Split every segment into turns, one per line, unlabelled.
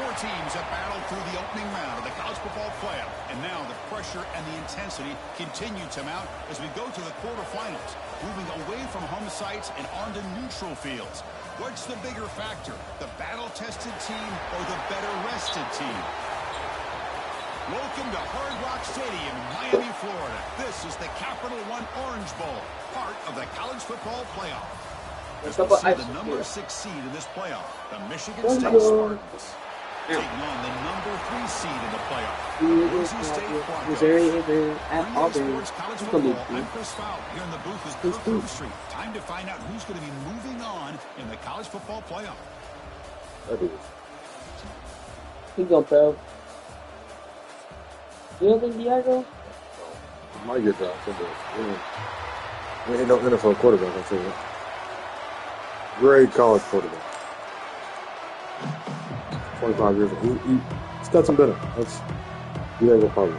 Four teams have battled through the opening round of the college football playoff. And now the pressure and the intensity continue to mount as we go to the quarterfinals, moving away from home sites and onto neutral fields. What's the bigger factor, the battle-tested team or the better-rested team? Welcome to Hard Rock Stadium in Miami, Florida. This is the Capital One Orange Bowl, part of the college football playoff. As we'll see the number 6 seed in this playoff, the Michigan State Spartans, taking on the number 3 seed in the playoff, the Boise State Broncos. Sports College Football, I'm Chris Fowler. Here in the booth is Kirk Overstreet. Time to find out who's going to be moving on in the college football playoff.
He go, bro. You don't think Diego?
Might get dropped. We ain't no NFL quarterback, I'll tell you that. Great college quarterback. 25 years old. Stetson Bennett. That's Diego Pablo.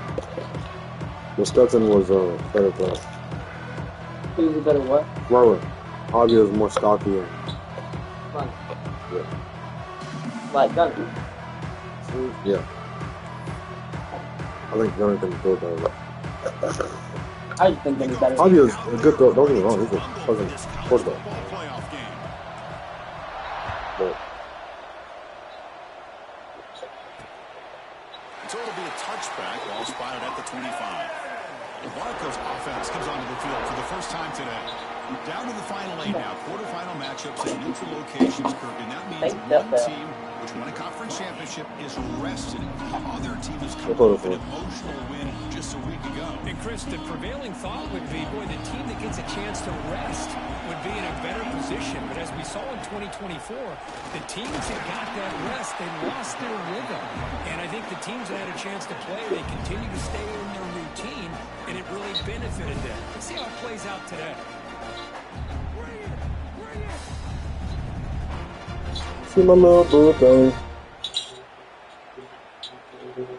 Well, Stetson was a better player.
He was a better what?
Thrower. Javi was more stocky and
Fun.
yeah.
Like Gunner.
Yeah. I think Gunner can throw better.
I just think Gunner's better.
Javi is a good thrower. Don't get me wrong. He's a fucking quarterback. But
So it'll be a touchback, ball spotted at the 25. The Broncos offense comes onto the field for the first time today. Down to the final 8 now. Quarterfinal matchups at neutral locations, Kirk, and that means one team which won a conference championship is rested. The other team has come off an emotional win just a week ago.
And Chris, the prevailing thought would be, boy, the team that gets a chance to rest would be in a better position. But as we saw in 2024, the teams that got that rest, they lost their rhythm. And I think the teams that had a chance to play, they continue to stay in their routine, and it really benefited them. Let's see how it plays out today.
see my little boo.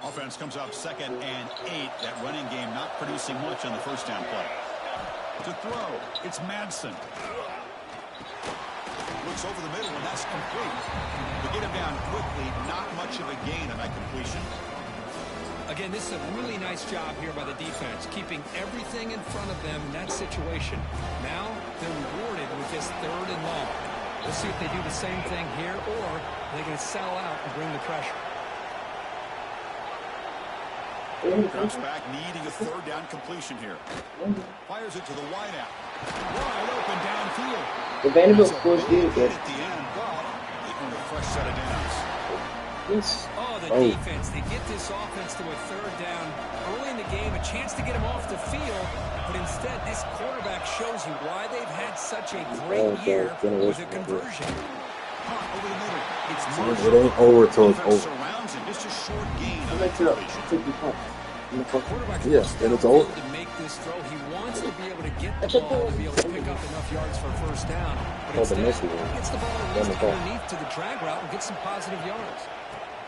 Offense comes up 2nd and 8. That running game not producing much on the first down play. To throw, it's Madsen. Looks over the middle, and that's complete. To get him down quickly, not much of a gain on that completion.
Again, this is a really nice job here by the defense, keeping everything in front of them in that situation. Now they're rewarded with this 3rd and long. We'll see if they do the same thing here, or they're going to settle out and bring the pressure.
Drops back, needing a 3rd down completion here. Fires it to the wideout. Wide open downfield.
The Vanderbilt scores good.
At the end, but they earn a fresh set of downs.
Oh, the defense. They get this offense to a 3rd down early in the game, a chance to get them off the field, but instead this quarterback shows you why they've had such a great year with a conversion.
Over the middle. It's
it ain't over till it's over.
Surrounds him. Just a short gain on
I'll
the
let you up.
completion.
Yes, and it's over.
To make this throw, he wants to be able to get the ball to be able to pick up enough yards for a 1st down. But instead, he gets the ball at least underneath to the drag route and gets some positive yards.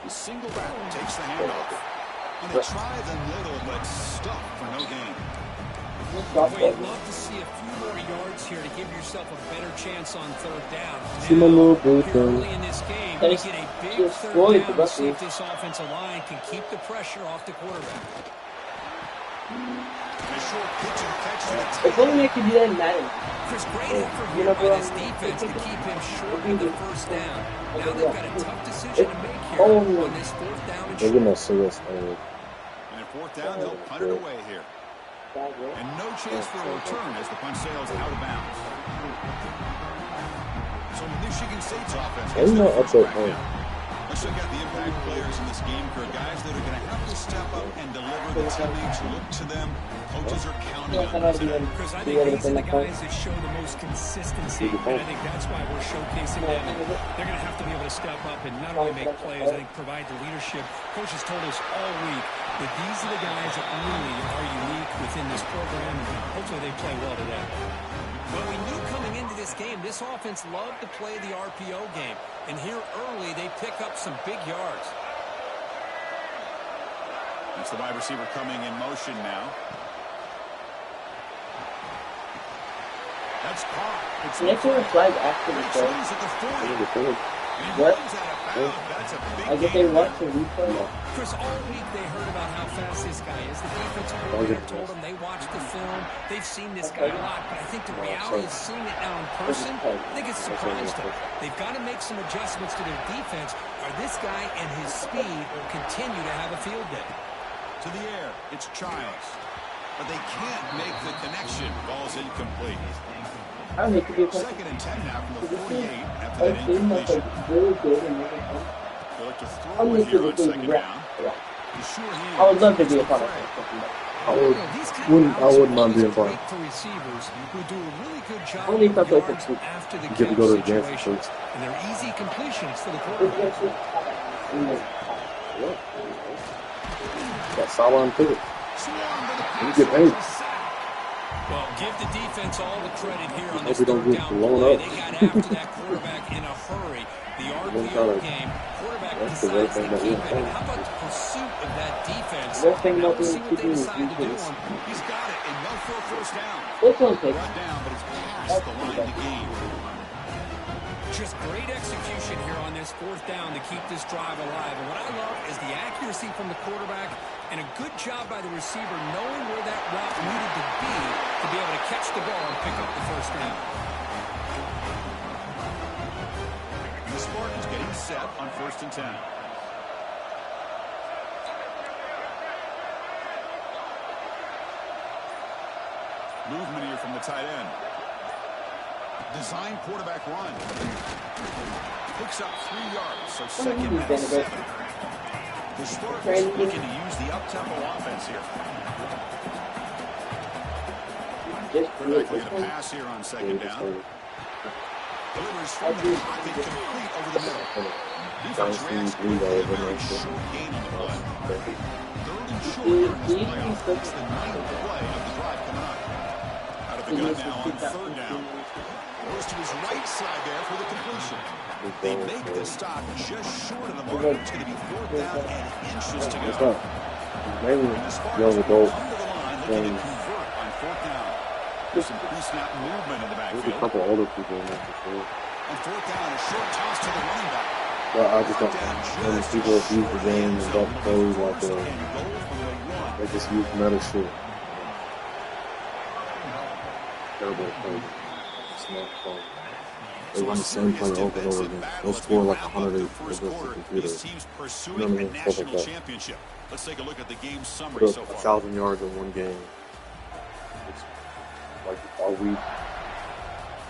The single back takes the handoff. And they try the middle, but stuck for no gain.
Well, you'd love to see a few more yards here to give yourself a better chance on 3rd down.
See my little boo.
Early in this game, you get a big 3rd down to see if this offensive line can keep the pressure off the quarterback.
A short pitch and catch to the
If only they could do that in Madden.
Chris, great effort here by this defense to keep him short of the 1st down. Now they've got a tough decision to make here on this 4th down and
They're getting
short.
a serious
And at 4th down, they'll punt it away here. And no chance for a return as the punt sails out of bounds. So Michigan State's offense gets their first crack down. Let's check out the impact players in this game, for guys that are going to have to step up and deliver. The teammates look to them. Coaches are counting on them today.
Chris, I think these are the guys that show the most consistency, and I think that's why we're showcasing them. They're going to have to be able to step up and not only make plays, I think provide the leadership. Coaches told us all week that these are the guys that really are unique within this program, and hopefully they play well today. Well, we knew coming into this game, this offense loved to play the RPO game, and here early they pick up some big yards.
That's the wide receiver coming in motion now. That's caught. It's
Can I throw a flag after the
Great
play?
series at the 40.
What?
That's a big
I guess they watched the replay.
Chris, all week they heard about how fast this guy is. The defensive coordinator told them they watched the film. They've seen this guy a lot, but I think the reality is seeing it now in person, I think it's surprised them. They've got to make some adjustments to their defense, or this guy and his speed will continue to have a field day.
To the air, it's Childs. But they can't make the connection. Ball's incomplete.
I don't hate to be a
Second and 10 now from the 48 after
I
that
think that's
incompletion.
like really good and everything.
They'll look to
I'm
throw it
used to
here
the
on
thing
second
rap.
down. He's sure
I would love to be a part of
Fred.
something.
I wouldn't mind being part.
For receivers who do a really good job
Only if I
of
play for
yards
two.
after the
You get to
catch
go to the dance
situations.
first.
And they're easy completions for the
It's
quarterback.
actually
Got Salah and Pickett.
Swarm to the
You
pass.
get paid.
Well, give the defense all the credit here on
Hope
this
we don't
third
get
down
blown
play.
up.
They got after that quarterback in a hurry. The RPO game, quarterback
That's the
decides to
right thing that
keep
we
it. And how about the pursuit of that defense?
Best thing
Now
about
we'll
the
see what they
QB is
decide to do
defense.
on
He's got it, and no for a first down.
This one takes.
Brought down, but it's past the line of the game.
Just great execution here on this fourth down to keep this drive alive. And what I love is the accuracy from the quarterback and a good job by the receiver knowing where that route needed to be able to catch the ball and pick up the first down.
The Spartans getting set on 1st and 10. Movement here from the tight end. Design quarterback run. Picks up 3 yards, so second and 7. The Spartans looking to use the up-tempo offense here.
Just do it.
Likely
This
to
one.
pass here on second down. Delivers from the pocket complete over the middle. Defense reacts quickly, a very short gain on the play. 3rd and short here in this playoff. It's the 9th play of the drive coming up. Out of the gun now on 3rd down. Goes to his right side there for the completion. They make the stop just short of the mark. It's going to be 4th down and inches to
What's
go.
up? Mainly
And the Spartans
young
will
adult.
come to the line looking to convert on 4th down. There's some pre-snap movement in the
There's a
backfield.
couple older people in there for sure.
On 4th down, a short toss to the running back.
But I just don't know these people that use the game and don't play like they just use meta shit. Terrible play. Smart play. They run the same play over and over again. They'll score like 100 against the computer.
These teams
You know
pursuing
what I
a
mean? Stuff like
national
that.
championship. Let's take a look at the game summary
Put
so
up
far.
1,000 yards in one game. It's like, are we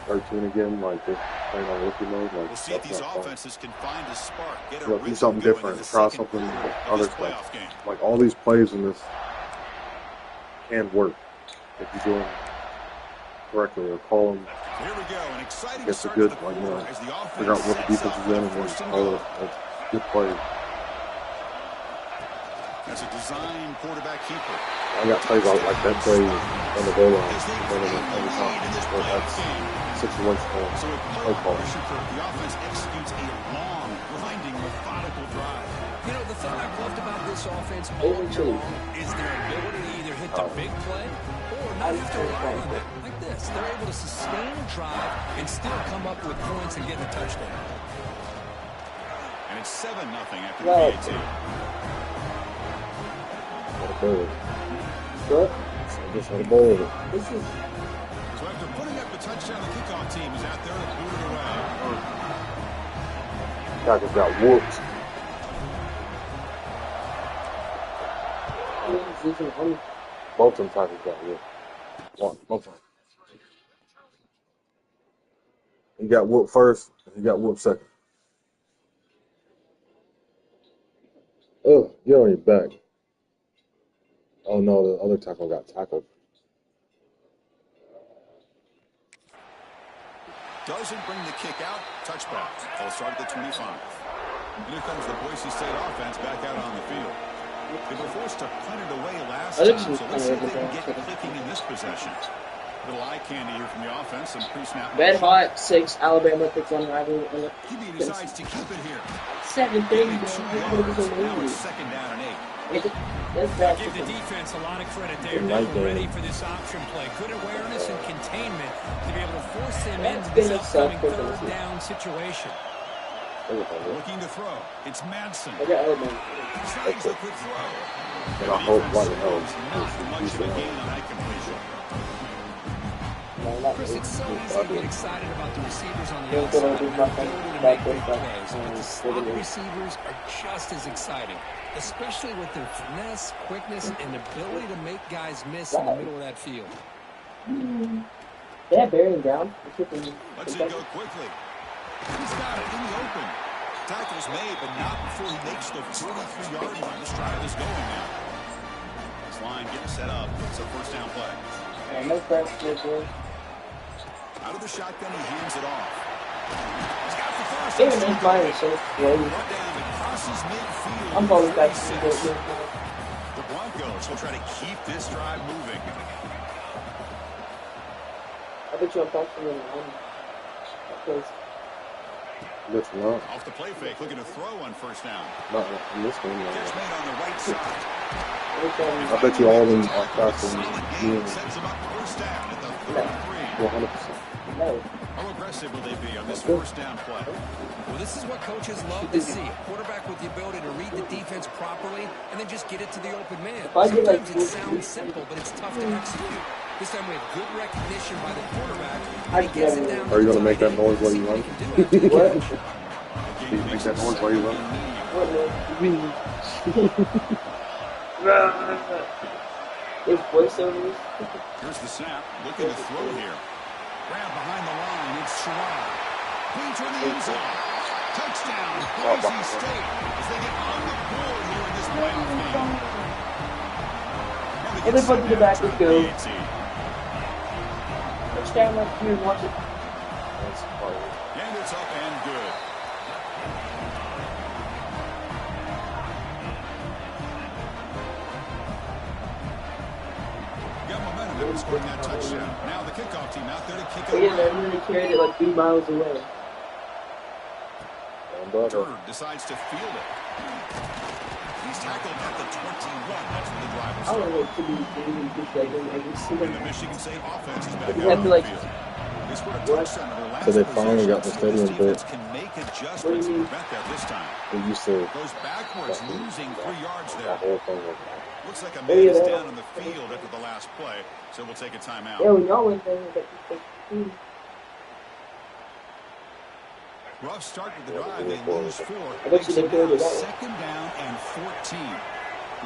13 again? Like, they're playing on rookie mode? Like,
We'll see if
that's
these
not fun.
offenses can find a spark, get a
You know,
rhythm
do something
going
different.
in the
Try
second
something
quarter of
other
this playoff
stuff.
game.
Like, all these plays in this can work if you do them correctly or call them.
Here we go, an exciting
It's a
start
good,
to the
like,
quarter as the
figure out
offense
what the
sets
defense
up
is in and
on
then
1st and
call
goal.
it a good play.
That's a design quarterback keeper.
I got plays out like that play on the goal line.
As they
One of them
gain the
every time.
lead in this
But
playoff
that's
game.
situational
So with
play
playoff
call.
pressure, Kirk, the offense executes a long, grinding, methodical drive.
You know, the thing I've loved about this offense all year long is their ability to either hit the big play or not have to rely on that. Like this. They're able to sustain a drive and still come up with points and get the touchdown.
And it's 7-0 after the
Well,
PAT.
What a bird.
What?
I just had a bowl of it.
This is.
So after putting up the touchdown, the kickoff team is out there to boot it away.
Packers got whooped.
This is on.
Both them Packers got whooped. Both of them. He got whooped first, and he got whooped second. Oh, get on your back. Oh no, the other tackle got tackled.
Doesn't bring the kick out. Touchback. They'll start at the 25. And here comes the Boise State offense back out on the field. They were forced to punt it away last
I
time,
think
so
she's
let's see if
kind
they
of
can get
good.
clicking in this possession. Little eye candy here from the offense. Some pre-snap.
Red hot 6 Alabama picks on rival.
QB decides to keep it here.
7
Gaining
things.
2 yards. Now it's 2nd down and 8.
That's bad.
Give the defense a lot of credit there.
Good
They
night,
were
Dan.
ready for this option play. Good awareness and containment to be able to force them
That's
into this
been a
upcoming
self-criticism.
3rd down situation.
Looking to throw. It's Madsen.
I got Alabama.
Tries the quick throw.
And I hope like hell.
Not much of a gain on that completion.
No, not
Chris,
really.
it's so easy to get excited about the receivers on the outside. They're ability to make big plays, but the slot receivers are just as exciting, especially with their finesse, quickness, and ability to make guys miss in the middle of that field.
They have Barry down.
Let's it go quickly. He's got it in the open. Tackle's made, but not before he makes the 33-yard line. This drive is going now. This line getting set up. It's a first down play.
No pressure.
Out of the shotgun, he hands it off. He's got the first.
Even this line is so slow.
Brought down and crosses midfield.
I'm probably back to
36.
the
The Broncos will try to keep this drive moving.
I bet you I'm faster than one. Because
That's not.
Off the play fake, looking to throw on first down.
Not in this one.
Catch made on the right side.
I bet you all of them are faster than
Solid
you.
gain sets him up first down at the 33.
100%.
no.
How aggressive will they be on this first down play?
Well, this is what coaches love to see. A quarterback with the ability to read the defense properly and then just get it to the open man.
If I get, like,
Sometimes it sounds simple, but it's tough to execute. This time we have good recognition by the quarterback.
I
He gets it
get it.
down
Are you
to
gonna make that noise while you
see
run?
what he can do after the
What?
catch.
Do you make that noise while you run?
What There's voiceovers.
Here's the snap, looking to throw here. Grab behind the line, it's Sherrod. Clean to the end zone. Touchdown, Boise State, as they get on the board here in this playoff game.
Everybody to the back, let's go.
PAT.
Touchdown up here, watch it.
That's fire.
And it's up and good. Got momentum in scoring that touchdown. Now the kickoff team out there to kick
But
it
yeah,
around.
man, they carried it like 3 miles away.
And brother.
Turner decides to field it. He's tackled at the 21. That's where the drive will
I don't
start.
know what to do this like I just see
And the
them.
Michigan State offense is back
But you
out
have
on
to,
the
like,
field. They scored a touchdown in their last
So they finally got the
possession.
stadium
This defense
built.
can make
What
adjustments
do you
and
mean?
prevent that this time.
They used to
Goes backwards, losing 3 yards
that
there.
whole thing was
Looks like a
Oh,
man
yeah,
is
that-
down on the field after the last play, so we'll take a timeout.
Yeah, when y'all went there,
Rough start to the drive. They lose 4.
I bet you they carried it that way.
Second down and 14.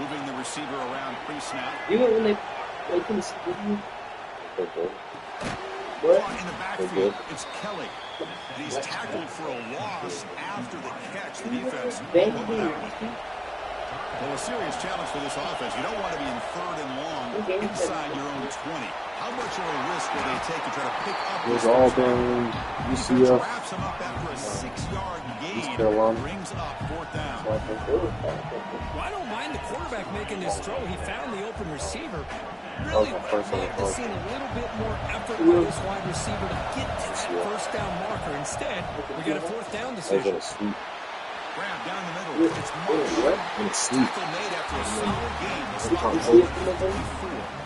Moving the receiver around pre-snap.
even when they couldn't see you.
so good.
What?
Caught in the backfield, it's Kelly. And he's tackled for a loss after the catch. The defense.
Thank
What
you.
happened? Well, a serious challenge for this offense. You don't want to be in third and long inside your own 20. How much of a risk will they take to try to pick up
It
this
was all
first down?
been
Defense
UCF.
wraps him up after a 6-yard
East
gain.
Carolina.
Brings up fourth down.
So I think they were fine.
Well, I don't mind the quarterback making this throw. He found the open receiver.
That was
Really
my first
would have
one.
seen a little bit more effort by this wide receiver to get to that first down marker. Instead, we got a fourth down
That was in
decision.
a sweep.
Grab down the middle. It's Marsh.
What?
In a sweep.
Tackle made after a solid gain. The
Did
spot
you
is
see it from the thing?
34.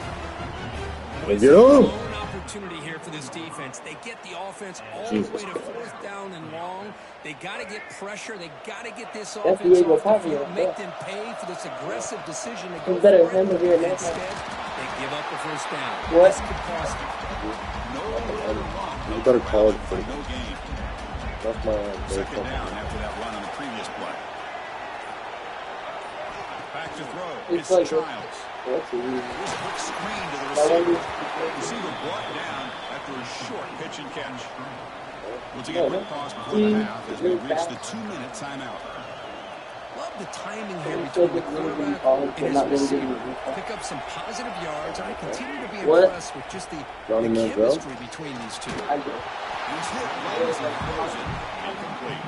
They get him.
Lone opportunity here for this defense. They get the offense all
Jesus
the way to fourth down and long. They got to get pressure. They got to get this
That's
offense
Diego
off the
Pavia,
field,
yeah.
make them pay for this aggressive decision to go
He's better
for
than him
it.
over here
And
now.
instead, they give up the first down.
What?
This could cost them.
No run.
You better call it for
No gain.
that's my
Second down after that run on the previous play. Back to throw.
It's
It's
like-
Childs.
What's it?
Here's a quick screen to the
That one
receiver.
is-
Receiver brought down after a short pitch and catch. We'll take
Yeah,
a quick
no.
pause before the half as we reach the 2-minute timeout.
Love the timing here
It's
between
so
the
good when you
quarterback
call it,
and
but
his
not really
receiver.
good.
Pick up some positive yards, and I continue to be
What?
impressed with just the
Johnny Manziel?
chemistry between these two.
I do.
He's hit right as he throws it. Incomplete.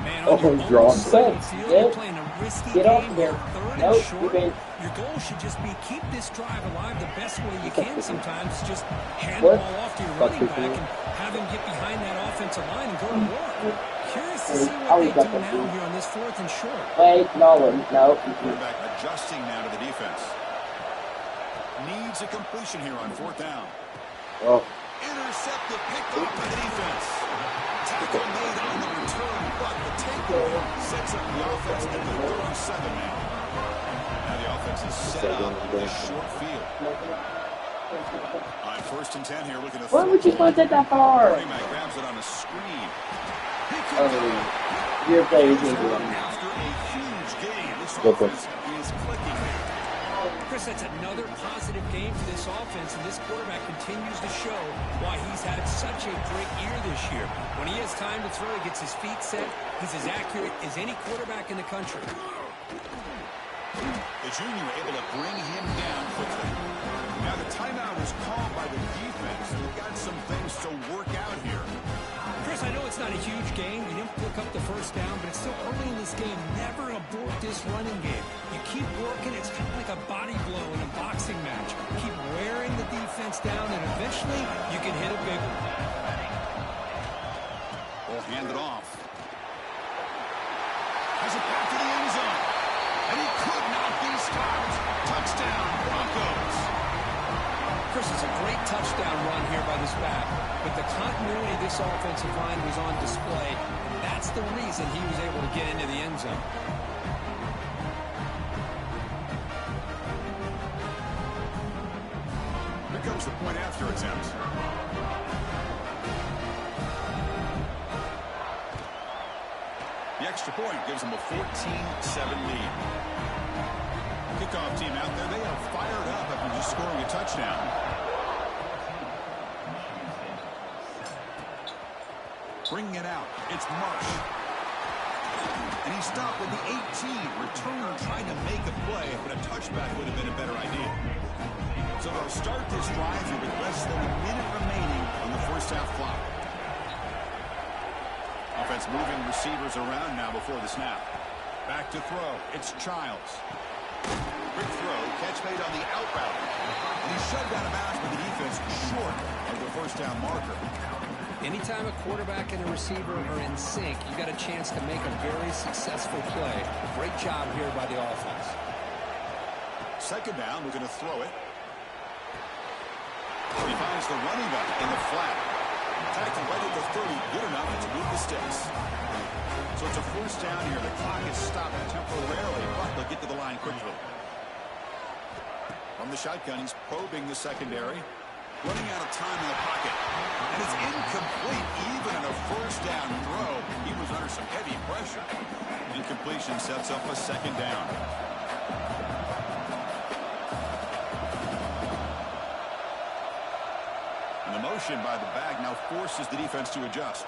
Man,
Oh,
on your
he's
own
drawn.
side
Sense,
field,
yeah.
you're playing a risky
Get off
game
there.
here, third
Nope,
and short.
you can't.
Your goal should just be keep this drive alive the best way you can sometimes. Just hand
What?
the ball off to your running back and have him get behind that offensive line and go to work. Curious to see what they do now here on this fourth and short.
Wait, no.
Quarterback adjusting now to the defense. Needs a completion here on fourth down.
Oh,
Deceptive pick off by the defense. Tackle made on the return, but the takeaway sets up the offense at the 37 now. Now the offense is set up with a short field. On 1st and 10 here, looking to
Why would you put it that far?
Running back grabs it on a screen.
Your play is easy.
After a huge gain, this offense is clicking there.
Chris, that's another positive game for this offense, and this quarterback continues to show why he's had such a great year this year. When he has time to throw, he gets his feet set. He's as accurate as any quarterback in the country.
The junior able to bring him down quickly. Now the timeout was called by the defense. They've got some things to work out here.
Chris, I know it's not a huge game. You didn't pick up the first down, but it's still early in this game. Never abort this running game. You keep working. It's kind of like a body blow in a boxing match. Keep wearing the defense down, and eventually you can hit a big one.
We'll hand it off. Has it back to the end zone. And he could not be stopped. Touchdown, Broncos.
Chris, it's a great touchdown run here by this back, but the continuity of this offensive line was on display. That's the reason he was able to get into the end zone.
Here comes the point after attempt. The extra point gives them a 14-7 lead. Kickoff team out there, they are fired up after just scoring a touchdown. Bringing it out, it's Marsh. And he stopped at the 18. Returner trying to make a play, but a touchback would have been a better idea. So they'll start this drive here with less than a minute remaining on the first half clock. Offense moving receivers around now before the snap. Back to throw, it's Childs. Quick throw, catch made on the out route. And he's shoved out of bounds with the defense short of the first down marker.
Anytime a quarterback and a receiver are in sync, you got a chance to make a very successful play. Great job here by the offense.
Second down, we're going to throw it. He finds the running back in the flat. Tackle right at the 30, good enough to move the sticks. So it's a first down here. The clock is stopped temporarily, but they'll get to the line quickly. From the shotgun, he's probing the secondary. Running out of time in the pocket. And it's incomplete, even in a first down throw. He was under some heavy pressure. Incompletion sets up a second down. And the motion by the back now forces the defense to adjust.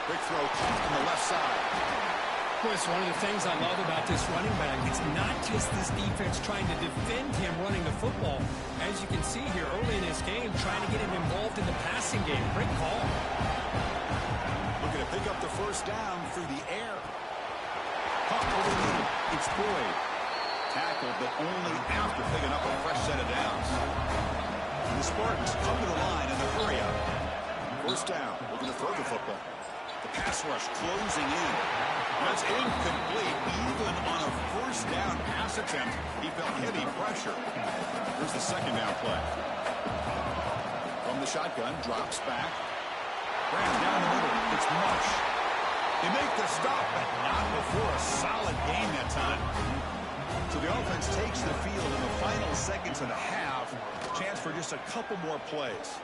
Quick throw on the left side.
Chris, one of the things I love about this running back, it's not just this defense trying to defend him running the football. As you can see here early in this game, trying to get him involved in the passing game. Great call.
Looking to pick up the first down through the air. Caught over the middle. It's Boyd. Tackled, but only after picking up a fresh set of downs. And the Spartans come to the line in the hurry up. First down. Looking to throw the football. The pass rush closing in. That's incomplete. Even on a first down pass attempt, he felt heavy pressure. Here's the second down play. From the shotgun, drops back. Ran down the middle. It's Marsh. They make the stop, but not before a solid gain that time. So the offense takes the field in the final seconds of the half. Chance for just a couple more plays.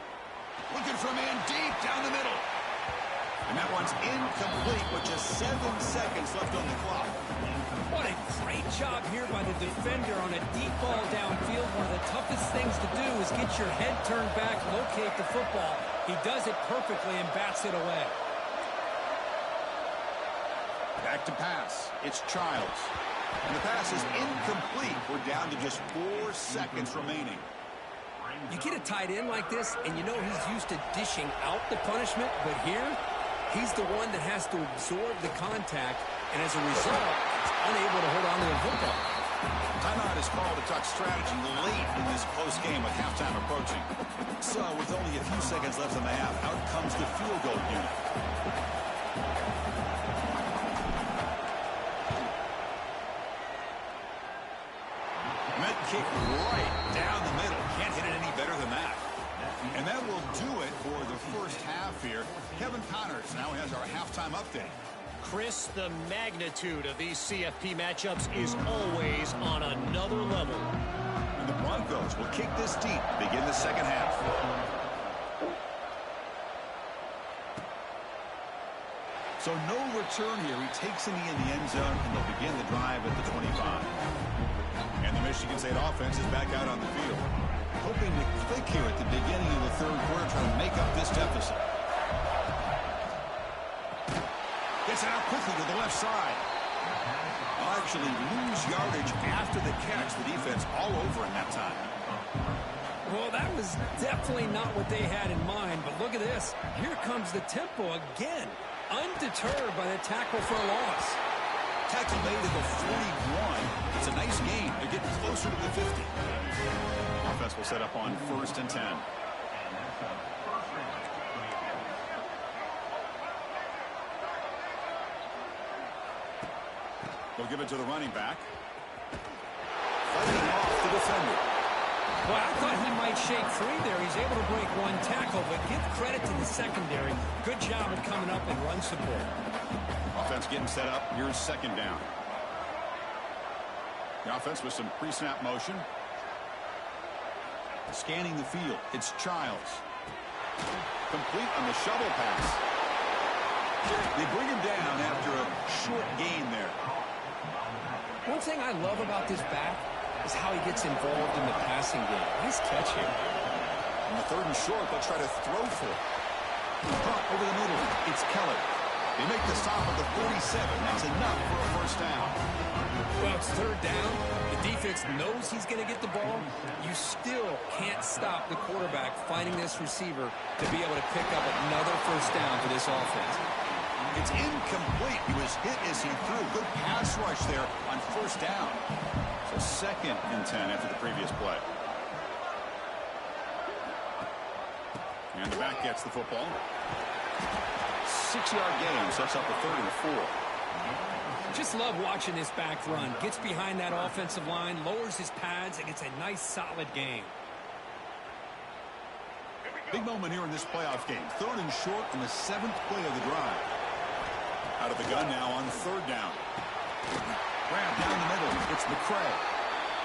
Looking for a man deep down the middle. And that one's incomplete with just 7 seconds left on the clock.
What a great job here by the defender on a deep ball downfield. One of the toughest things to do is get your head turned back, locate the football. He does it perfectly and bats it away.
Back to pass. It's Childs. And the pass is incomplete. We're down to just 4 seconds remaining.
You get a tight end like this, and you know he's used to dishing out the punishment, but here, he's the one that has to absorb the contact, and as a result, is unable to hold on to the football.
Timeout is called to talk strategy late in this close game with halftime approaching. So, with only a few seconds left in the half, out comes the field goal unit. Kick right down the middle. Can't hit it any better than that. And that will do it for the first half here. Kevin Connors now has our halftime update.
Chris, the magnitude of these CFP matchups is always on another level.
And the Broncos will kick this deep to begin the second half. So no return here. He takes it in the end zone, and they'll begin the drive at the 25. And the Michigan State offense is back out on the field, hoping to click here at the beginning of the third quarter, trying to make up this deficit. Gets it out quickly to the left side. I'll actually lose yardage after the catch. The defense all over him that time.
Well, that was definitely not what they had in mind, but look at this. Here comes the tempo again. Undeterred by the tackle for a loss.
Tackle made at the 41. It's a nice game. They're getting closer to the 50. Offense will set up on 1st and 10. They'll give it to the running back. Fighting off the defender.
Well, I thought he might shake free there. He's able to break one tackle, but give credit to the secondary. Good job of coming up and run support.
Offense getting set up. Here's 2nd down. The offense with some pre-snap motion. Scanning the field. It's Childs. Complete on the shovel pass. They bring him down after a short gain there.
One thing I love about this back is how he gets involved in the passing game. Nice catch here.
On the 3rd and short, they'll try to throw for it. Drop over the middle. It's Keller. They make the stop at the 47. That's enough for a 1st down.
Well, it's 3rd down. The defense knows he's going to get the ball. You still can't stop the quarterback finding this receiver to be able to pick up another 1st down for this offense.
It's incomplete. He was hit as he threw. Good pass rush there on 1st down. So 2nd and 10 after the previous play. And the back gets the football. 6-yard gain sets up a 3rd and 4.
Just love watching this back run. Gets behind that offensive line, lowers his pads, and gets a nice solid gain.
Big moment here in this playoff game. 3rd and short on the 7th play of the drive. Out of the gun now on 3rd down. Grab down the middle. It's McCray.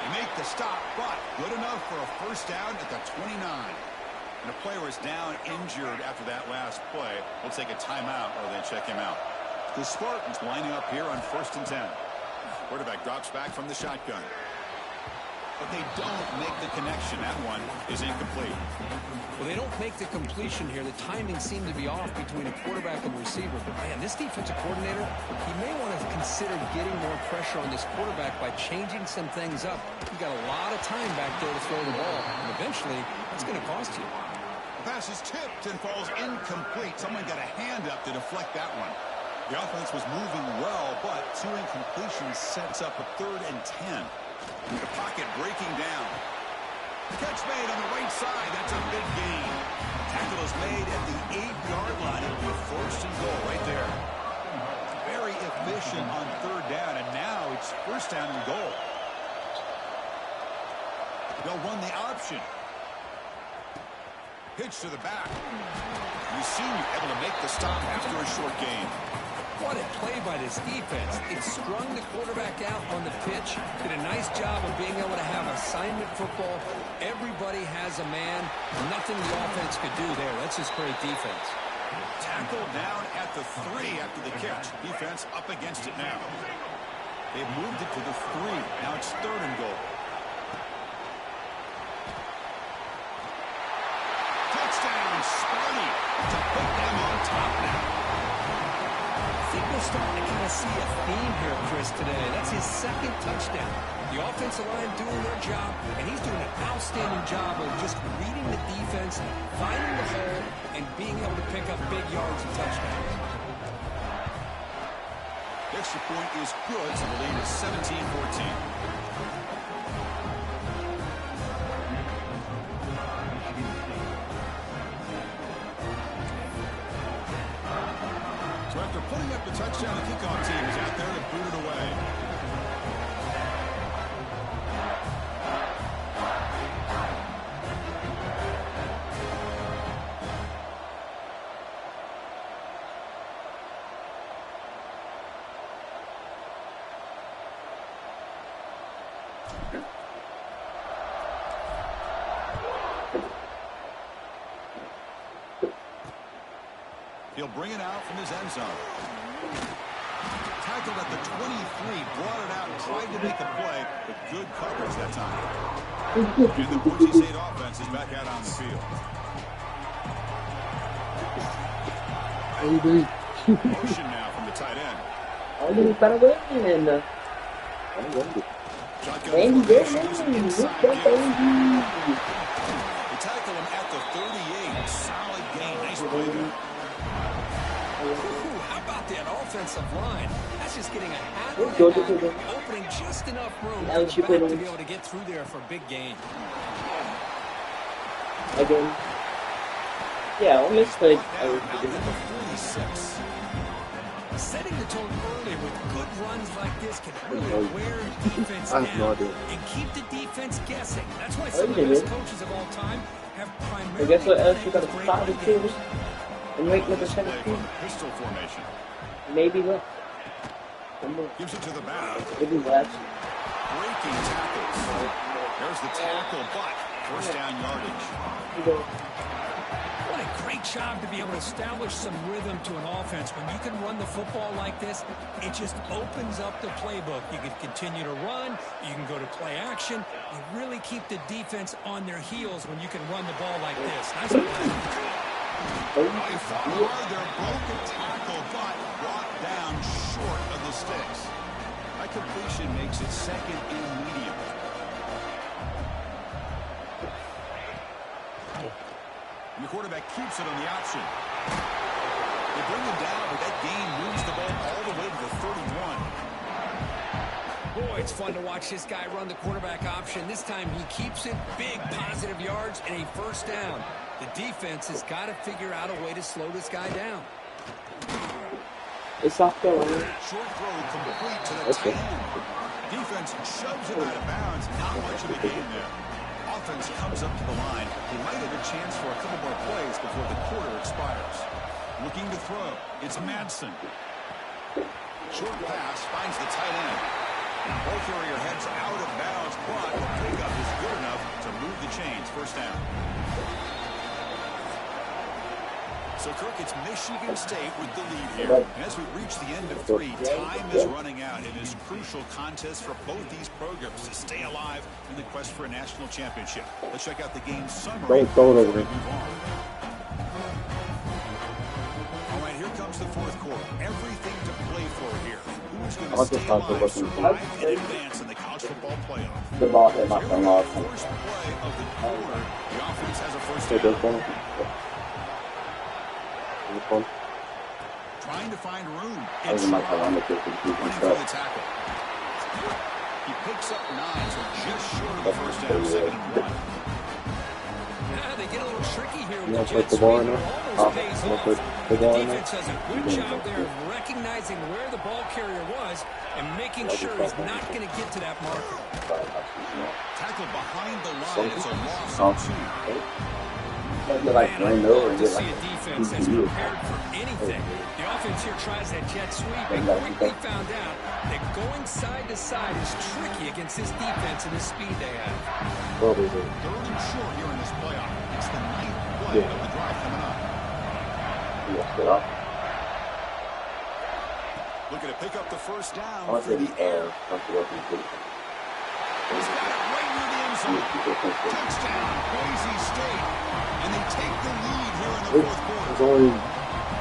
They make the stop, but good enough for a 1st down at the 29. And a player is down injured after that last play. We'll take a timeout or they check him out. The Spartans lining up here on 1st and 10. Quarterback drops back from the shotgun. But they don't make the connection. That one is incomplete.
Well, they don't make the completion here. The timing seemed to be off between a quarterback and receiver. But, man, this defensive coordinator, he may want to consider getting more pressure on this quarterback by changing some things up. He's got a lot of time back there to throw the ball. And eventually, that's going to cost you.
The pass is tipped and falls incomplete. Someone got a hand up to deflect that one. The offense was moving well, but 2 incompletions sets up a 3rd and 10. The pocket breaking down. Catch made on the right side. That's a big gain. Tackle is made at the 8-yard line. It'll be 1st and goal right there. Very efficient on 3rd down, and now it's 1st down and goal. They'll run the option. Pitch to the back. Senior able to make the stop after a short gain.
What a play by this defense. It strung the quarterback out on the pitch. Did a nice job of being able to have assignment football. Everybody has a man. Nothing the offense could do there. That's just great defense.
Tackled down at the 3 after the catch. Defense up against it now. They've moved it to the 3. Now it's 3rd and goal. Touchdown, Sparty, to put them on top now.
I think we're starting to kind of see a theme here, Chris, today. That's his 2nd touchdown. The offensive line doing their job, and he's doing an outstanding job of just reading the defense, finding the hole, and being able to pick up big yards and touchdowns.
The extra point is good, so the lead is 17-14. So after putting up the touchdown, the kickoff team is out there to boot it away. He'll bring it out from his end zone. Tackled at the 23, brought it out, tried to make a play, but good coverage that time. And the Boise State offense is back out on the field. Motion now from the tight end.
Para winning.
Shotgun formation inside game. They tackle him at the 38. Solid gain. Nice play there.
Ooh, how about that offensive line? That's just getting a hat on the back, opening just enough room for the back to be able to get through there for a big gain.
Again. Yeah, almost like
setting the tone early with good runs like this can really wear defense down and keep the defense guessing. That's why some of the best coaches of all time have primarily.
I guess what else you got to stop the two and make with the 17.
Pistol formation.
Maybe left.
Gives it to the back.
Maybe left.
Breaking tackles. There's the tackle, but first down yardage.
What a great job to be able to establish some rhythm to an offense. When you can run the football like this, it just opens up the playbook. You can continue to run. You can go to play action. You really keep the defense on their heels when you can run the ball like this. Nice play.
They fought hard. Their broken tackle, but brought down short of the sticks. That completion makes it second and medium. And the quarterback keeps it on the option. They bring him down, but that gain moves the ball all the way to the 31.
Boy, it's fun to watch this guy run the quarterback option. This time he keeps it, big positive yards, and a first down. The defense has got to figure out a way to slow this guy down.
It's off the line.
Short throw complete to the tight end. Defense shoves it out of bounds. Not much of a gain there. Offense comes up to the line. He might have a chance for a couple more plays before the quarter expires. Looking to throw. It's Madsen. Short pass finds the tight end. Ball carrier heads out of bounds, but the pickup is good enough to move the chains. First down. So, Kirk, it's Michigan State with the lead here. As we reach the end of 3, time is running out in this crucial contest for both these programs to stay alive in the quest for a national championship. Let's check out the game summary.
Don't throw it over me.
All right, here comes the fourth quarter. Everything to play for here. Who is going
I'll
to
just
stay
talk
alive,
about
survive, and advance in the college football playoff?
The ball
Here
hit my
we
thumb
go.
off.
First play of the quarter. The offense has a first
Hey,
down.
don't phone.
Trying to find room.
I was in my car on the 50
Running for the tackle. He picks up 9, so just short of the first down, 2nd and 1.
They get a little tricky here with
You
the
want to put
jet
the ball
sweep.
in
It
there?
almost pays
I'm going to
off.
put the
The
ball in there.
defense does a good job there of recognizing where the ball carrier was and making sure he's not going to get to that marker.
Tackle behind the line. It's a loss of 2.
Like
Man, I
run over
love
and
to
get
see
like
a defense that's prepared for anything. The offense here tries that jet sweep and quickly found out that going side to side is tricky against this defense and the speed they have.
Probably do.
3rd and short here in this playoff. It's the 9th play of the drive coming up. Looking to pick up the first down for the air. He's got it right near the end zone. Touchdown, Boise State. And they take the lead here in the fourth quarter.
It's only,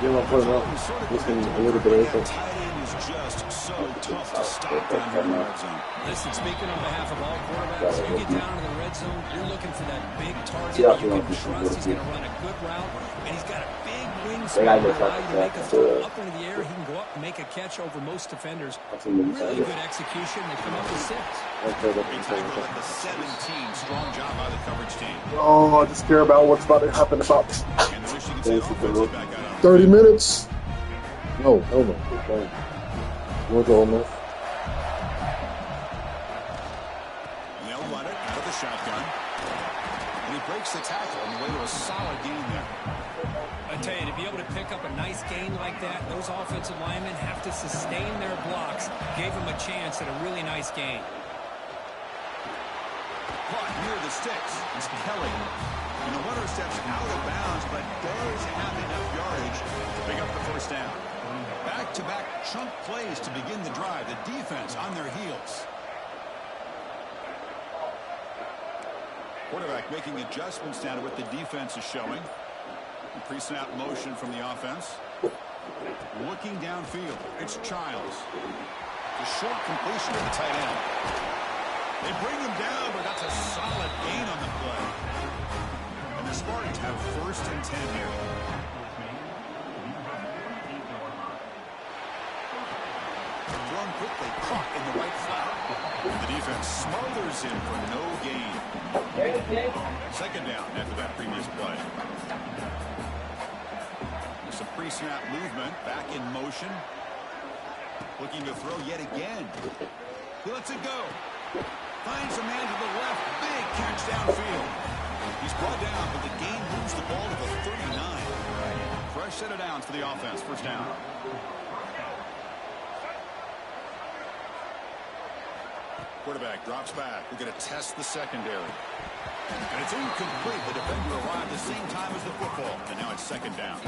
you know, putting up, listen a little bit of it.
Tight end is just so tough to stop down here in the red zone.
Listen, speaking on behalf of all quarterbacks, you get down to the red zone, you're looking for that big target that you can trust. He's going to run a good route, and he's got a big wingspan to allow you to make a throw up into the air. He can go up and make a catch over most defenders. Really good execution. They come up with 6.
They tackle at the 17. Strong job by the coverage team.
Oh, I just care about what's about to happen about
And the Michigan State offense is back out on
30 minutes. No, hell no. You want to almost?
And they'll run it out of the shotgun. And he breaks the tackle on the way to a solid gain there.
I tell you, to be able to pick up a nice gain like that, those offensive linemen have to sustain their blocks. Gave him a chance at a really nice gain.
Caught near the sticks. It's Kelly. And the runner steps out of bounds, but does have enough yardage to pick up the first down. Back-to-back chunk plays to begin the drive. The defense on their heels. Quarterback making adjustments down to what the defense is showing. Pre-snap motion from the offense. Looking downfield. It's Childs. A short completion to the tight end. They bring him down, but that's a solid gain on the play. And the Spartans have 1st and 10 here. Thrown quickly, caught in the right flat. The defense smothers him for no gain. 2nd down after that previous play. There's some pre-snap movement, back in motion. Looking to throw yet again. He lets it go. Finds a man to the left. Big catch downfield. He's brought down, but the gain moves the ball to the 39. Fresh set of downs for the offense. 1st down. Quarterback drops back. We're going to test the secondary. And it's incomplete. The defender arrived the same time as the football. And now it's 2nd down.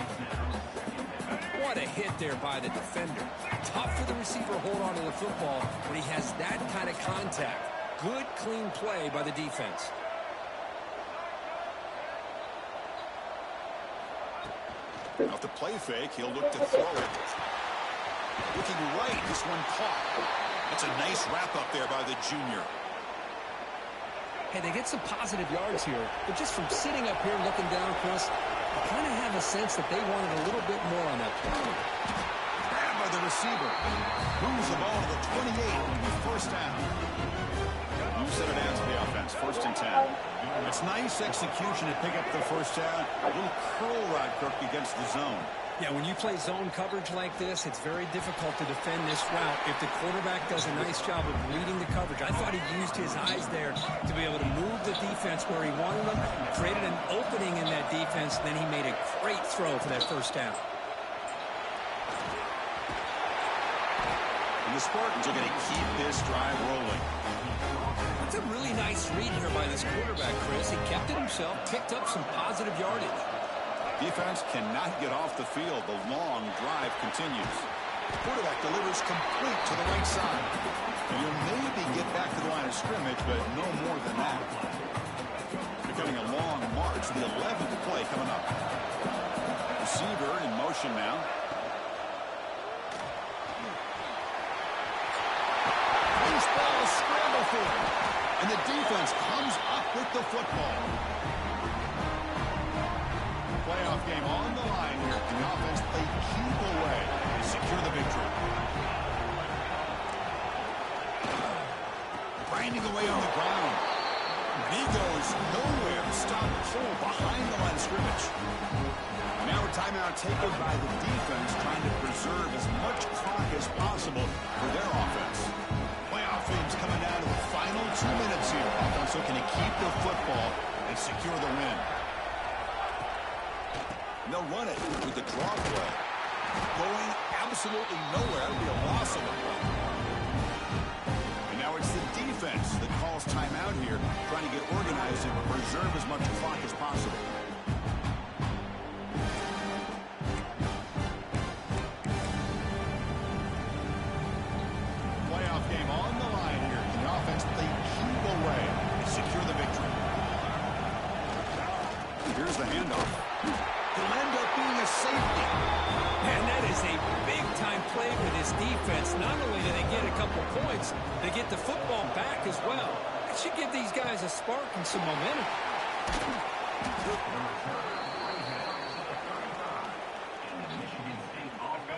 What a hit there by the defender. Tough for the receiver to hold on to the football when he has that kind of contact. Good, clean play by the defense.
Off the play fake, he'll look to throw it. Looking right, this one caught. That's a nice wrap-up there by the junior.
Hey, they get some positive yards here, but just from sitting up here looking down, Chris, I kind of have a sense that they wanted a little bit more on that play.
Grabbed by the receiver. Moves the ball to the 28. 1st down. New set of downs for the offense. 1st and 10. It's nice execution to pick up the 1st down. A little curl rod Kirk against the zone.
Yeah, when you play zone coverage like this, it's very difficult to defend this route if the quarterback does a nice job of reading the coverage. I thought he used his eyes there to be able to move the defense where he wanted them, created an opening in that defense, and then he made a great throw for that 1st down.
And the Spartans are going to keep this drive rolling.
That's a really nice read here by this quarterback, Chris. He kept it himself, picked up some positive yardage.
Defense cannot get off the field. The long drive continues. Quarterback delivers complete to the right side. And you'll maybe get back to the line of scrimmage, but no more than that. Becoming a long march. The 11th play coming up. Receiver in motion now. Loose ball, scramble for it. And the defense comes up with the football. Playoff game on the line here. And the offense played keep away to secure the victory. Grinding away on the ground. He goes nowhere to stop Cole behind the line of scrimmage. And now a timeout taken by the defense, trying to preserve as much clock as possible for their offense. Playoff games coming down to the final 2 minutes here. Offense looking to keep the football and secure the win. And they'll run it with the draw play. Going absolutely nowhere. That would be a loss of the play. And now it's the defense that calls timeout here, trying to get organized and preserve as much clock as possible. Playoff game on the line here. The offense played keep away to secure the victory. Here's the handoff. It'll end up being a safety.
And that is a big-time play for this defense. Not only do they get a couple points, they get the football back as well. It should give these guys a spark and some momentum.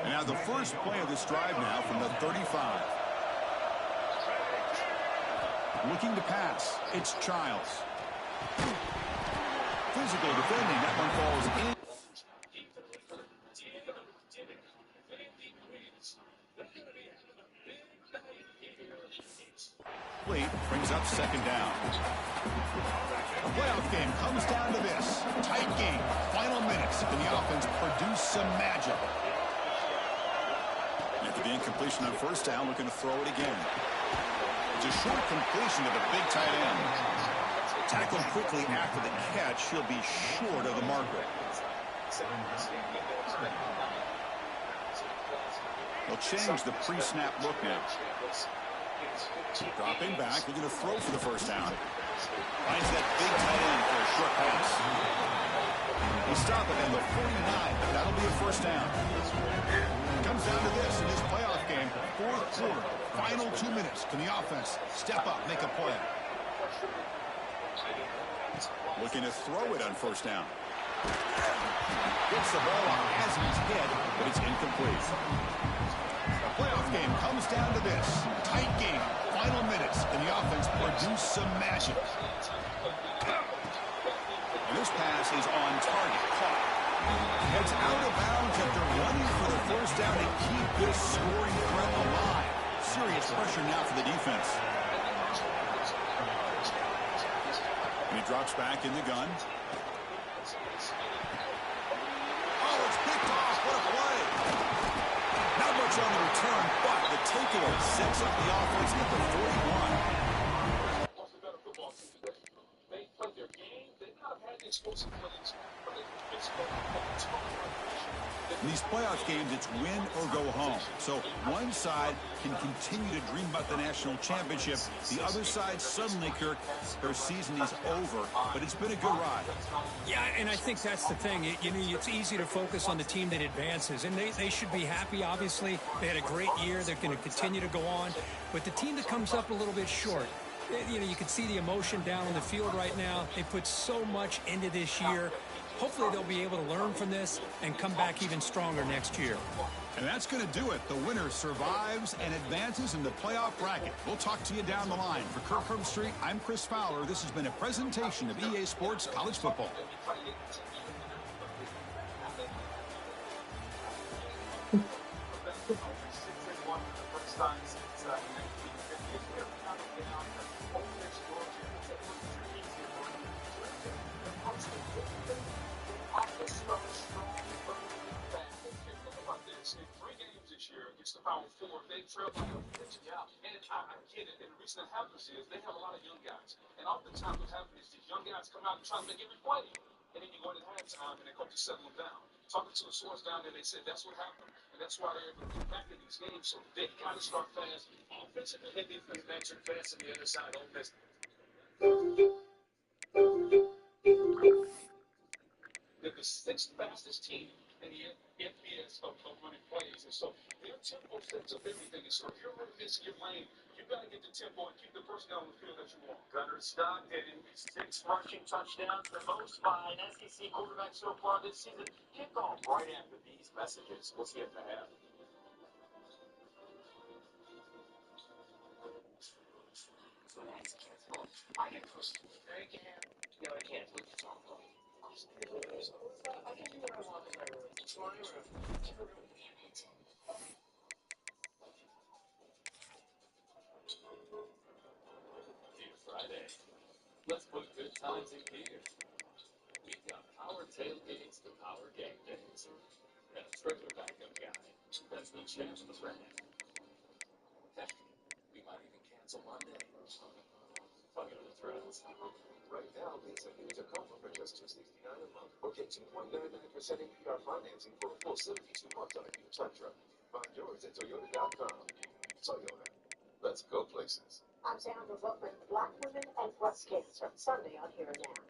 And now the first play of this drive now from the 35. Looking to pass. It's Childs. Physical defending. That one falls in. Brings up 2nd down. The playoff game comes down to this. Tight game. Final minutes. Can the offense produce some magic? After the incompletion on 1st down, looking to throw it again. It's a short completion to the big tight end. Tackled quickly after the catch, he'll be short of the marker. They'll change the pre-snap look now. Dropping back, they're going to throw for the first down. Finds that big tight end for a short pass. He stopped it at the 49, but that'll be a first down. Comes down to this in this playoff game. Fourth quarter, final 2 minutes. Can the offense step up, make a play? Looking to throw it on first down. Gets the ball on Asman's head, but it's incomplete. The playoff game comes down to this. Tight game, final minutes, and the offense produce some magic. And this pass is on target, caught. Heads out of bounds after running for the first down to keep this scoring threat alive. Serious pressure now for the defense. And he drops back in the gun. Oh, it's picked off. What a play. Not much on the return, but the takeaway sets up the offense at the 41. In these playoff games, it's win or go home. So one side can continue to dream about the national championship. The other side suddenly, Kirk, their season is over, but it's been a good ride.
Yeah, and I think that's the thing. It's easy to focus on the team that advances, and they should be happy, obviously. They had a great year. They're going to continue to go on. But the team that comes up a little bit short, you can see the emotion down on the field right now. They put so much into this year. Hopefully they'll be able to learn from this and come back even stronger next year.
And that's going to do it. The winner survives and advances in the playoff bracket. We'll talk to you down the line. For Kirk Herbstreit, I'm Chris Fowler. This has been a presentation of EA Sports College Football.
The Power Four, they trail like a pitch. Yeah, and I get it. And the reason that happens is they have a lot of young guys. And oftentimes what happens is these young guys come out and try to make every play. And then you go into halftime and they come to settle them down. Talking to the source down there, they said that's what happened. And that's why they're able to get back in these games. So they got to start fast. Offensive and defense matching fast on the other side. Don't miss it. They're the sixth fastest team in the FBS of running plays. And so their tempo sets up everything. And so if you're running this in your lane, you got to get the tempo and keep the person on the field that you want. Gunnar Stockton, 6 rushing touchdowns, the most by an SEC quarterback so far this season. Kick off right after these messages. We'll see at the half. So that's canceled. I can post it. I can't. No, I can't. I can do what I want in my room. It's my room. It's your room. Friday. Let's put good times in gear. We've got power tailgates to power game days. And a trailer backup guy. That's the chance of the brand. Heck, we might even cancel Monday. Talking to the threads. Right now, Visa use a Coma for just $269 a month. Or get 2.99% APR financing for a full 72 months on a new Tundra. Find yours at Toyota.com. Toyota. Let's go places.
I'm Sandra Bookman, Black Women and Breast Cancer, Sunday on Here and Now.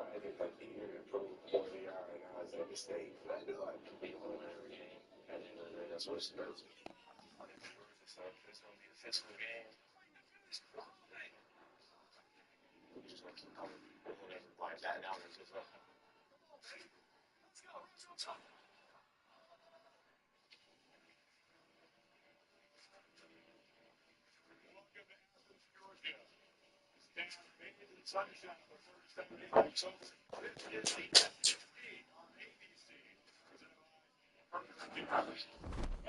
I think like the year improved where they are and I was at the stage. But I do like to be on every game. At the end of the day, that's what it's supposed to be. It's going to be a physical game. We're just going to keep coming. And like that now, it's just like, let's go. Let's go. Sunshine for Thursday, October 15th on ABC.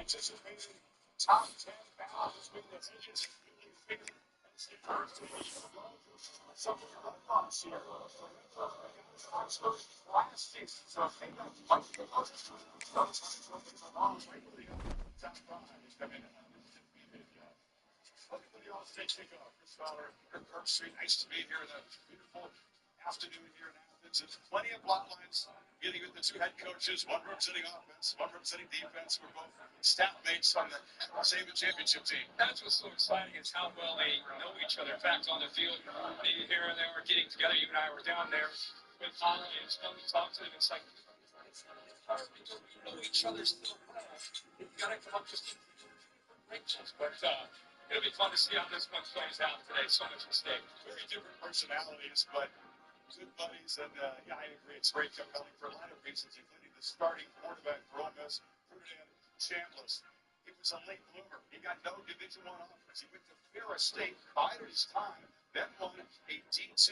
anticipated top 10 battle between the Indians and Philly Philly. It's the first of the something like last year. Last season, so I think that might be the most sometimes when there's a long way to go. Top 5 is coming in. Look at the All-State kickoff. Chris Fowler, Kirk Street. Nice to be here in a beautiful afternoon here in Athens. There's plenty of plot lines getting with the two head coaches. One representing offense, one representing defense. We're both staff mates on the Saban championship team.
That's what's so exciting is how well they know each other. In fact, on the field, here and they were getting together. You and I were down there with Holly and it's fun to talk to them. It's like, it's hard because we know each other so well. You got to come up with some rings. But it'll be fun to see how this one plays out today. So much at stake.
Very different personalities, but good buddies. And yeah, I agree. It's very compelling for a lot of reasons, including the starting quarterback for Ole Miss, Ferdinand Chambliss. He was a late bloomer. He got no Division I offers. He went to Ferris State, bided his time, then won a D2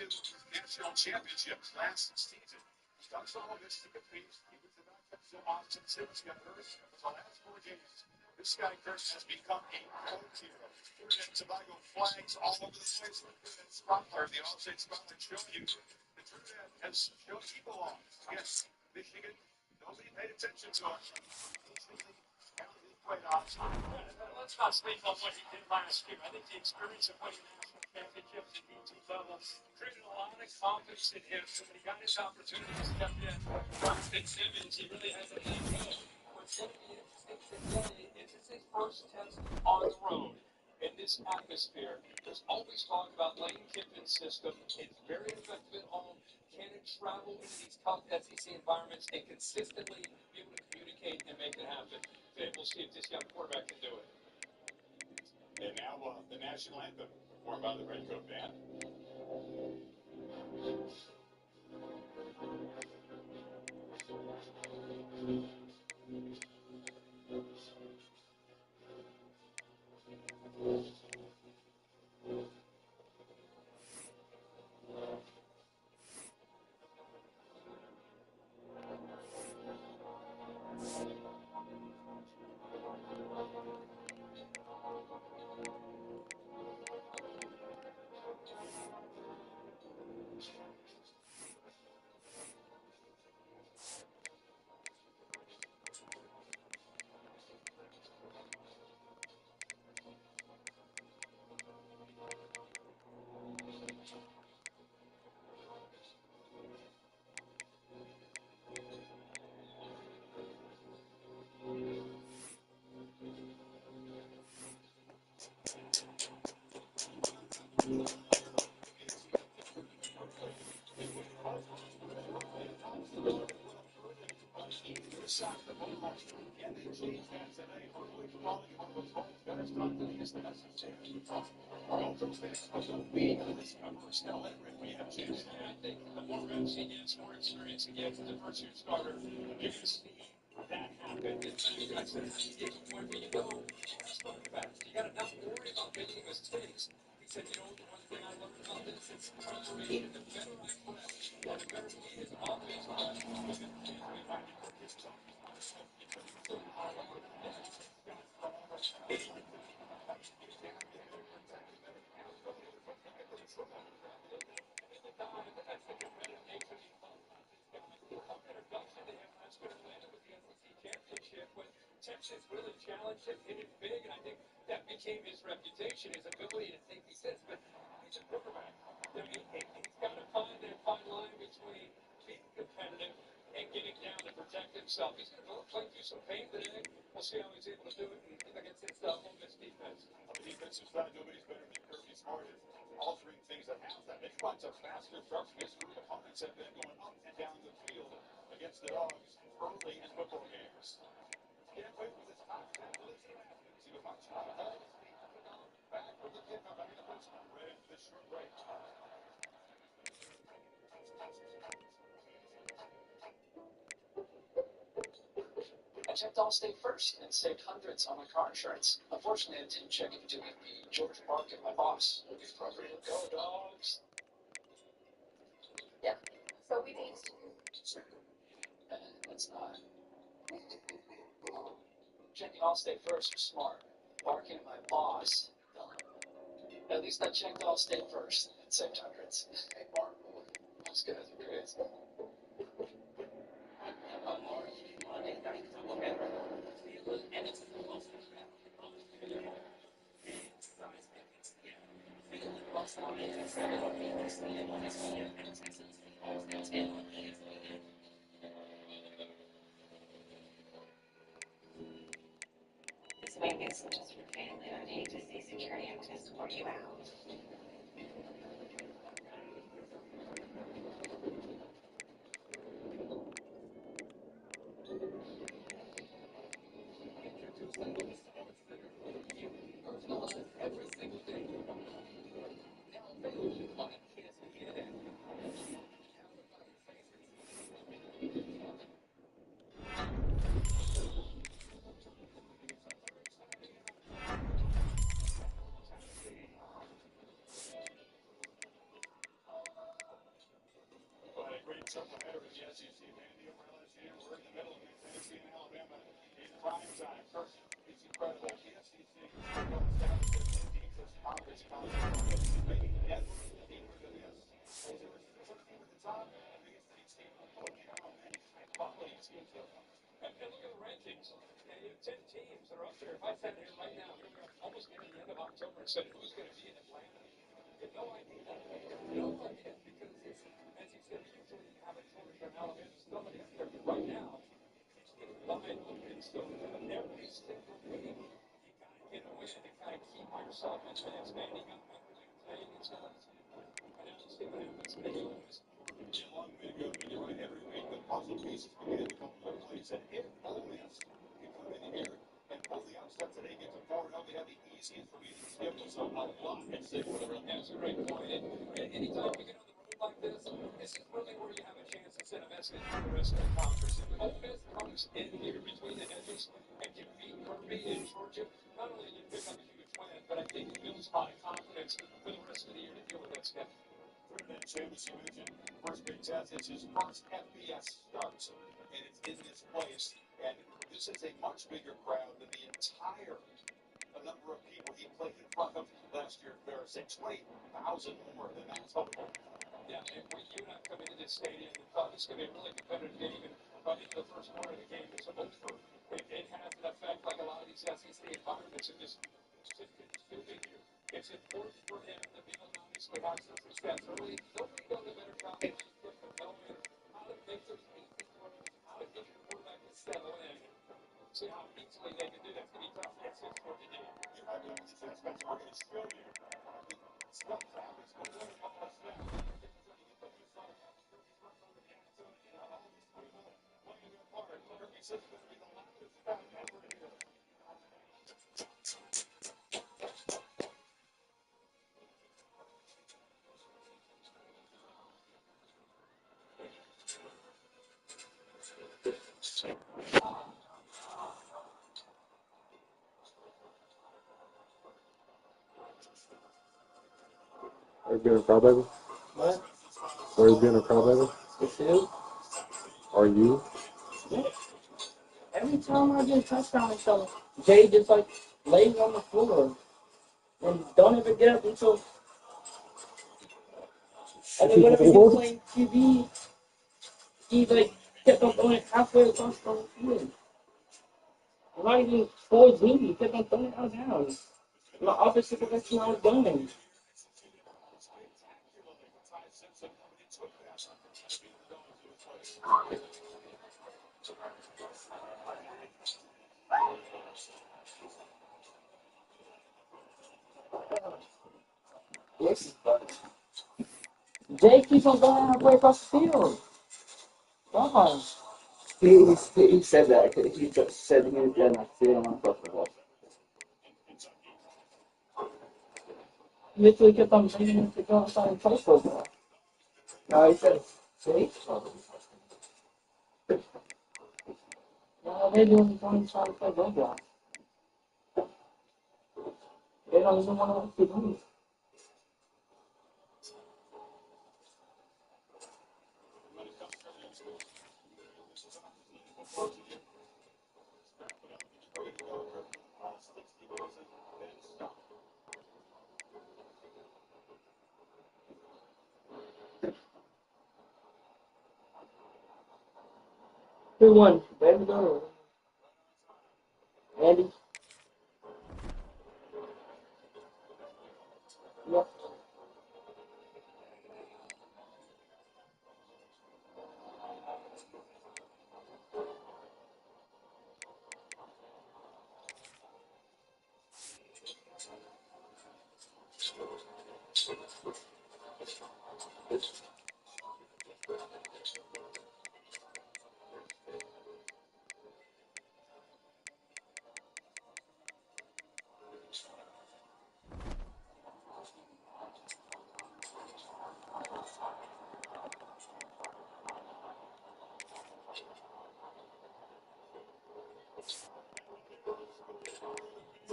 national championship last season. He comes to Ole Miss to compete. He was the backup to Austin Simmons. Got hurt for the last 4 games. This guy, Kirk, has become a coach hero. Trinidad and Tobago flags all over the place. Trinidad Spotler, the All-State Spotlight, showing you that Trinidad has shown he belongs. Yes, Michigan, nobody paid attention to him.
Let's not speak on what he did last year. I think the experience of winning national championships at D2 level created a lot of confidence in him. So when he got his opportunity to step in, Austin Simmons, he really hasn't let go. What's going to be interesting today is it's his first test on the road in this atmosphere. There's always talk about Lane Kiffin's system. It's very effective at home. Can it travel into these tough SEC environments and consistently be able to communicate and make it happen? We'll see if this young quarterback can do it.
And now the national anthem performed by the Redcoat Band.
I think the more reps he gets, more experience he gets as a first-year starter, you're going to see that happen. And so you guys said, how do you get to the point where you know you got to start fast? You got to not worry about making mistakes. He said, you know, the one thing I learned about this is trust me, and the better I play, and the better he is offensively, Texas really challenged him, hit it big, and I think that became his reputation, his ability to take these hits. But he's a quarterback. I mean, he's got to find that fine line between being competitive and getting down to protect himself. He's going to play through some pain today. We'll see how he's able to do it against this Ole Miss defense.
On the defensive side, nobody's better than Kirby Smart at altering things at halftime. They want a faster, sharp history. Opponents have been going up and down the field against the Dogs early in football games. Can't wait for this top 10 list of athletes. See what much back with the kickoff back in the post. Ready for this short break.
I checked Allstate first and saved hundreds on my car insurance. Unfortunately, I didn't check into the George Park and my boss. It's appropriate. Go Dogs. Yeah.
So we need
That's not. checking Allstate first was smart. Barking at my boss, dumb. At least I checked Allstate first and saved hundreds. Hey, Mark, those guys are crazy.
This way isn't just for family. I'd hate to see security have to escort you out.
And look at the rankings. You have 10 teams that are up there. If I sat here right now, here we are almost getting the end of October, and said who's going to be in Atlanta, you have no idea. No idea, because as you said, we usually have a Georgia and Alabama somebody up there. But right now, it's getting wide open. So every single week, you got to get a win to kind of keep yourself in advance, man. You got to play against us. And now let's see what happens. Maybe we'll miss.
A long way to go, but you're right. Every week the puzzle pieces begin to come into place. And if Ole Miss can come in here and pull the upset today, get to 4-0, they have the easiest remaining schedule. So a lot at stake for the run.
That's a great point. And anytime you get on the road like this is really where you have a chance to send a message to the rest of the conference. If Ole Miss comes in here between the edges and can beat Kirby and Georgia, not only do you pick up a huge win, but I think it builds high confidence for the rest of the year to deal with that schedule.
That James, you mentioned, first big test. It's his first FBS start, and it's in this place. And this is a much bigger crowd than the entire number of people he played in front of last year. There are 20,000 more than that total.
Yeah, and when you and I come into this stadium and thought this could be a really competitive game, and right into the first part of the game, it's over. It has an effect like a lot of these SEC environments. It's too big here. It's important for him to be able to obviously have some success early. Nobody does a better job than knowing how to make those easy throws, how to get your quarterback to settle in. See how easily they can do that. It's going to be tough. That's it for today.
You might be able to say, Spencer, we're going to show you. Stuff happens when one ball is snapped. Kirby says it's going to be the loudest crowd ever here.
Are you being a crybaby?
What?
Are you being a crybaby?
It's you?
Are you?
Yeah. Every time I get a touchdown or something, Jay just like lays on the floor and don't ever get up until. And then whenever he played QB, he like kept on throwing it halfway across the field. Not even towards me, he kept on throwing it out of bounds. My opposite direction I was going. Yes. Jay keeps on going halfway across the field. God. He said that. He just said he was getting a feeling on football. Literally kept on bringing him to go outside and play football. No, he said, see? No, they're doing going trying to play roadblock. They don't even want to move. Who won? Brandon or Andy? Yep.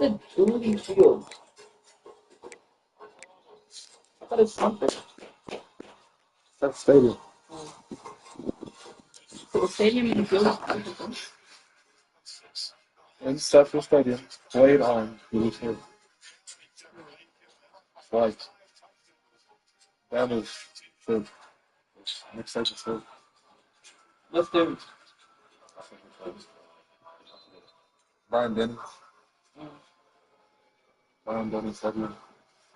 It's a Dooley Field. I thought it's something.
That's stadium.
So the stadium and the field is different.
In Seffield Stadium, played on Dooley Field. Like, that was the next type of field.
What's the
Brian Denny. Brian Denny Stadium,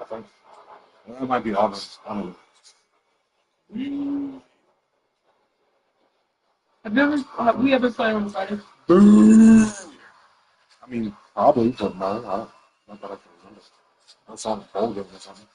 I think. It might be Auburn. I don't know.
have we ever played on Friday?
Boo! I mean, probably, but no, not that I can remember. That's on bowl game or something.